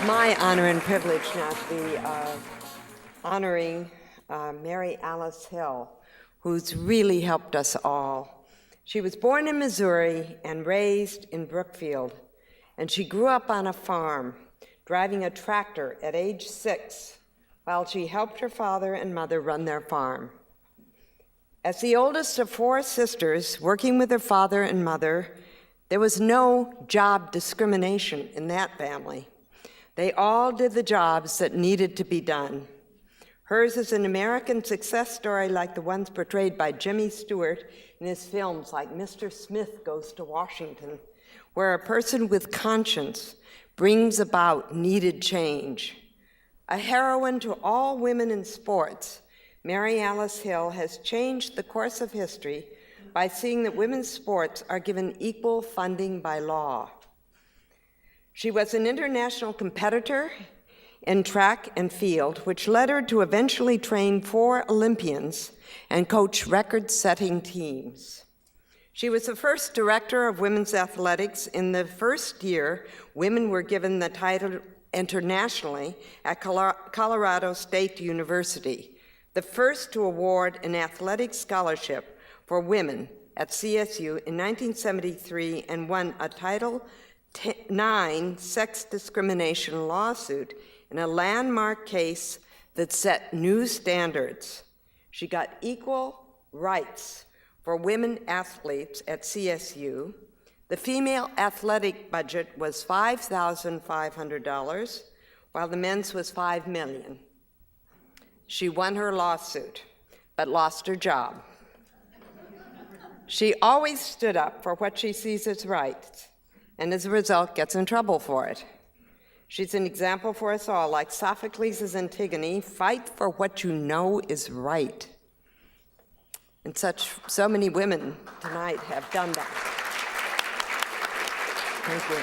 My honor and privilege now to be honoring Mary Alice Hill, who's really helped us all. She was born in Missouri and raised in Brookfield, and she grew up on a farm, driving a tractor at age 6, while she helped her father and mother run their farm. As the oldest of 4 sisters, working with her father and mother, there was no job discrimination in that family. They all did the jobs that needed to be done. Hers is an American success story like the ones portrayed by Jimmy Stewart in his films like Mr. Smith Goes to Washington, where a person with conscience brings about needed change. A heroine to all women in sports, Mary Alice Hill has changed the course of history by seeing that women's sports are given equal funding by law. She was an international competitor in track and field, which led her to eventually train 4 Olympians and coach record-setting teams. She was the first director of women's athletics. In the first year, women were given the title internationally at Colorado State University, the first to award an athletic scholarship for women at CSU in 1973, and won a Title IX sex discrimination lawsuit in a landmark case that set new standards. She got equal rights for women athletes at CSU. The female athletic budget was $5,500, while the men's was $5 million. She won her lawsuit, but lost her job. She always stood up for what she sees as right, and as a result gets in trouble for it. She's an example for us all, like Sophocles' Antigone, fight for what you know is right. And so many women tonight have done that. Thank you.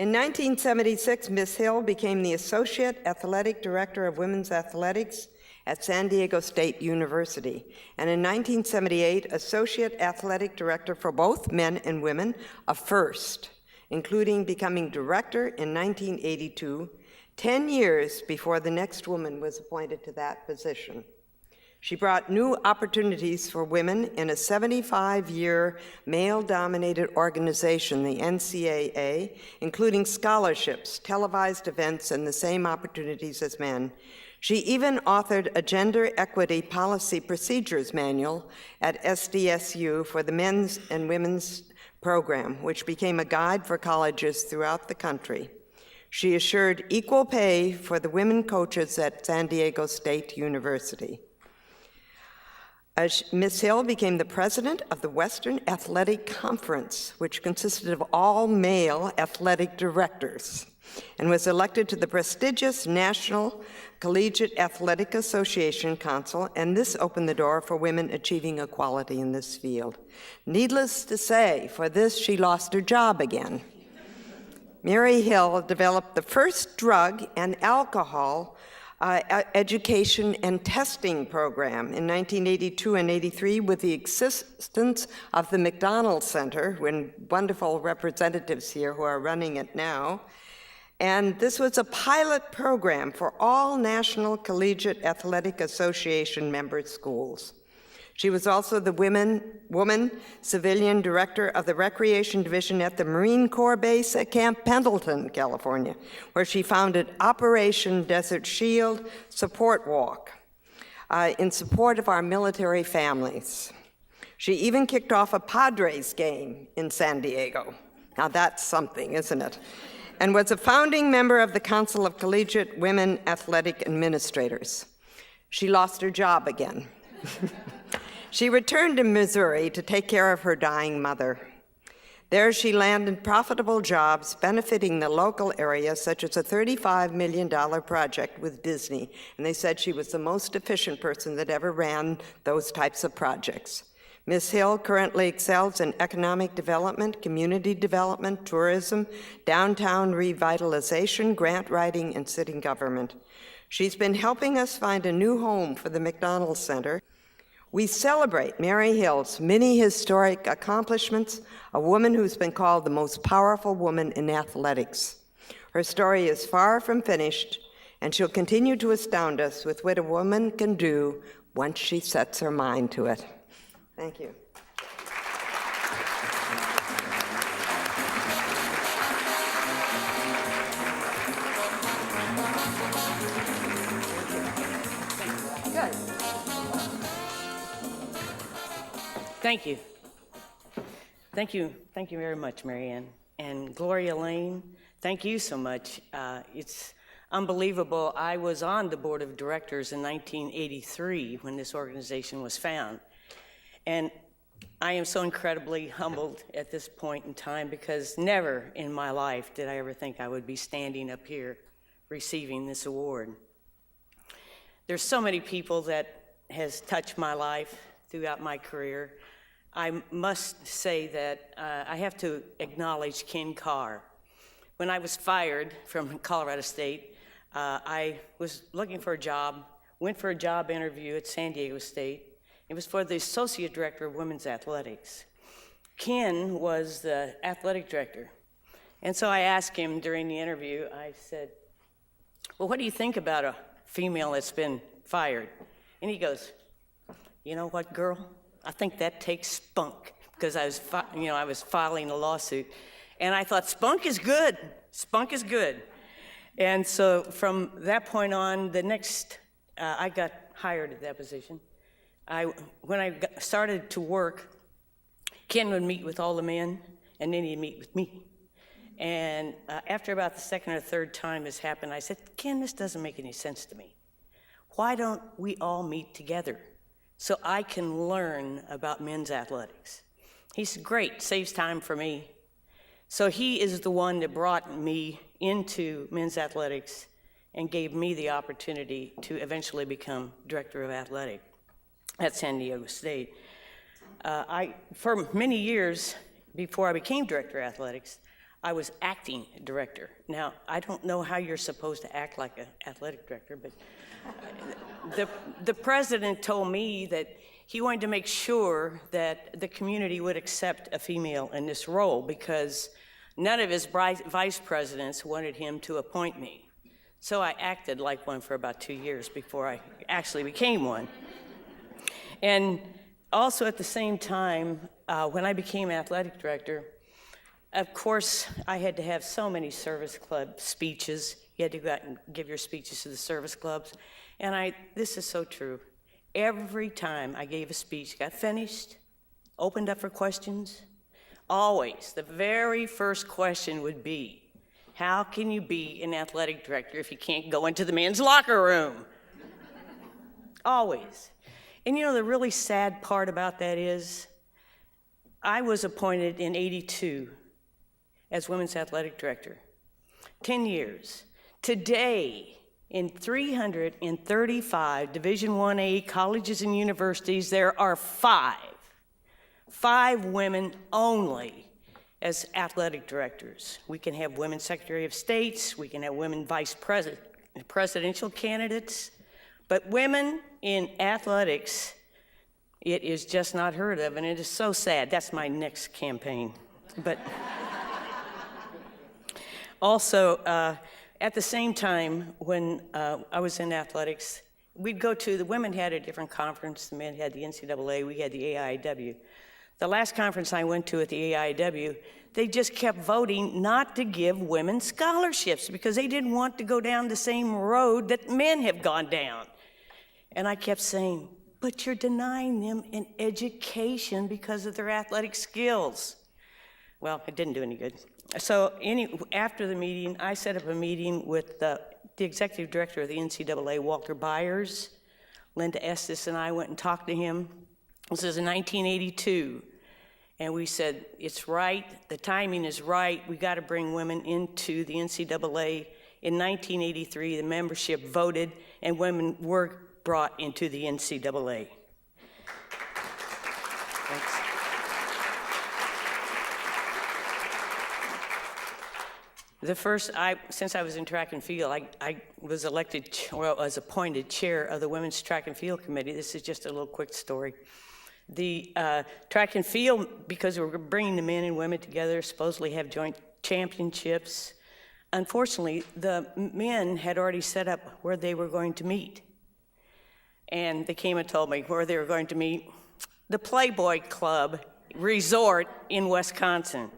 In 1976, Ms. Hill became the Associate Athletic Director of Women's Athletics at San Diego State University, and in 1978, Associate Athletic Director for both men and women, a first, including becoming director in 1982, 10 years before the next woman was appointed to that position. She brought new opportunities for women in a 75-year male-dominated organization, the NCAA, including scholarships, televised events, and the same opportunities as men. She even authored a gender equity policy procedures manual at SDSU for the men's and women's program, which became a guide for colleges throughout the country. She assured equal pay for the women coaches at San Diego State University. Ms. Hill became the president of the Western Athletic Conference, which consisted of all male athletic directors, and was elected to the prestigious National Collegiate Athletic Association Council, and this opened the door for women achieving equality in this field. Needless to say, for this, she lost her job again. Mary Hill developed the first drug and alcohol education and testing program in 1982 and 83 with the assistance of the McDonald Center, when wonderful representatives here who are running it now. And this was a pilot program for all National Collegiate Athletic Association member schools. She was also the woman civilian director of the Recreation Division at the Marine Corps Base at Camp Pendleton, California, where she founded Operation Desert Shield Support Walk in support of our military families. She even kicked off a Padres game in San Diego. Now that's something, isn't it? And was a founding member of the Council of Collegiate Women Athletic Administrators. She lost her job again. She returned to Missouri to take care of her dying mother. There she landed profitable jobs benefiting the local area, such as a $35 million project with Disney, and they said she was the most efficient person that ever ran those types of projects. Ms. Hill currently excels in economic development, community development, tourism, downtown revitalization, grant writing, and city government. She's been helping us find a new home for the McDonald Center. We celebrate Mary Hill's many historic accomplishments, a woman who's been called the most powerful woman in athletics. Her story is far from finished, and she'll continue to astound us with what a woman can do once she sets her mind to it. Thank you. Good. Thank you. Thank you. Thank you very much, Marianne. And Gloria Lane, thank you so much. It's unbelievable. I was on the board of directors in 1983 when this organization was found. And I am so incredibly humbled at this point in time because never in my life did I ever think I would be standing up here receiving this award. There's so many people that has touched my life throughout my career. I must say that I have to acknowledge Ken Carr. When I was fired from Colorado State, I was looking for a job, went for a job interview at San Diego State. It was for the Associate Director of Women's Athletics. Ken was the athletic director. And so I asked him during the interview, I said, well, what do you think about a female that's been fired? And he goes, you know what, girl? I think that takes spunk, because I was filing a lawsuit. And I thought, spunk is good. Spunk is good. And so from that point on, I got hired at that position. When I started to work, Ken would meet with all the men, and then he'd meet with me. And after about the second or third time this happened, I said, Ken, this doesn't make any sense to me. Why don't we all meet together so I can learn about men's athletics? He said, great, saves time for me. So he is the one that brought me into men's athletics and gave me the opportunity to eventually become director of athletics at San Diego State. For many years before I became director of athletics, I was acting director. Now, I don't know how you're supposed to act like an athletic director, but the president told me that he wanted to make sure that the community would accept a female in this role because none of his vice presidents wanted him to appoint me. So I acted like one for about 2 years before I actually became one. And also at the same time, when I became athletic director, of course, I had to have so many service club speeches. You had to go out and give your speeches to the service clubs. And this is so true. Every time I gave a speech, got finished, opened up for questions, always, the very first question would be, how can you be an athletic director if you can't go into the men's locker room? Always. And you know, the really sad part about that is, I was appointed in '82 as women's athletic director, 10 years. Today, in 335 Division I-A colleges and universities, there are five women only as athletic directors. We can have women Secretary of States, we can have women presidential candidates, but women in athletics, it is just not heard of, and it is so sad. That's my next campaign. But also, at the same time, when I was in athletics, the women had a different conference, the men had the NCAA, we had the AIW. The last conference I went to at the AIW, they just kept voting not to give women scholarships because they didn't want to go down the same road that men have gone down. And I kept saying, but you're denying them an education because of their athletic skills. Well, it didn't do any good. So after the meeting, I set up a meeting with the executive director of the NCAA, Walter Byers. Linda Estes and I went and talked to him. This is in 1982. And we said, it's right, the timing is right, we got to bring women into the NCAA. In 1983, the membership voted, and women were brought into the NCAA. Thanks. Since I was in track and field, I was appointed chair of the Women's Track and Field Committee. This is just a little quick story. The track and field, because we're bringing the men and women together, supposedly have joint championships. Unfortunately, the men had already set up where they were going to meet. And they came and told me where they were going to meet. The Playboy Club Resort in Wisconsin.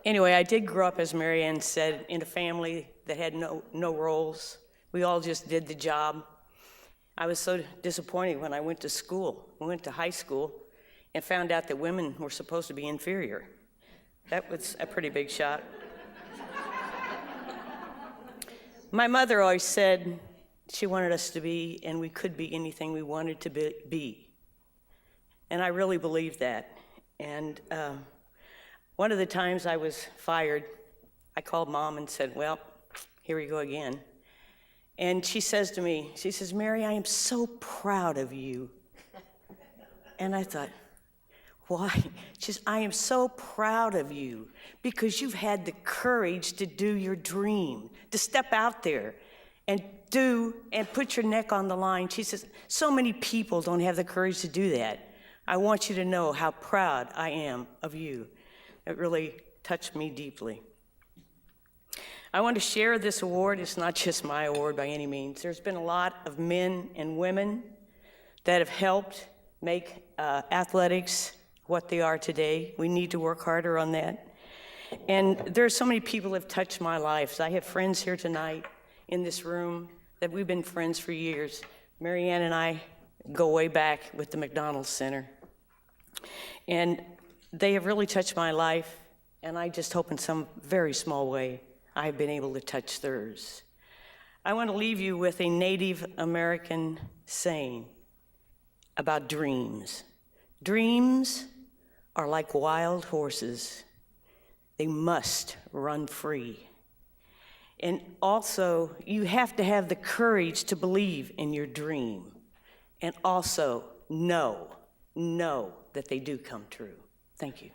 Anyway, I did grow up, as Mary Ann said, in a family that had no roles. We all just did the job. I was so disappointed when I went to school. I went to high school and found out that women were supposed to be inferior. That was a pretty big shock. My mother always said she wanted us to be, and we could be anything we wanted to be. And I really believed that. And one of the times I was fired, I called Mom and said, well, here we go again. And she says to me, she says, Mary, I am so proud of you. And I thought, why? She says, I am so proud of you because you've had the courage to do your dream, to step out there and put your neck on the line. She says, so many people don't have the courage to do that. I want you to know how proud I am of you. It really touched me deeply. I want to share this award. It's not just my award by any means. There's been a lot of men and women that have helped make athletics what they are today. We need to work harder on that. And there are so many people who have touched my life. I have friends here tonight in this room that we've been friends for years. Mary Ann and I go way back with the McDonald's Center. And they have really touched my life, and I just hope in some very small way I've been able to touch theirs. I want to leave you with a Native American saying about dreams. Dreams are like wild horses. They must run free. And also, you have to have the courage to believe in your dream and also know that they do come true. Thank you.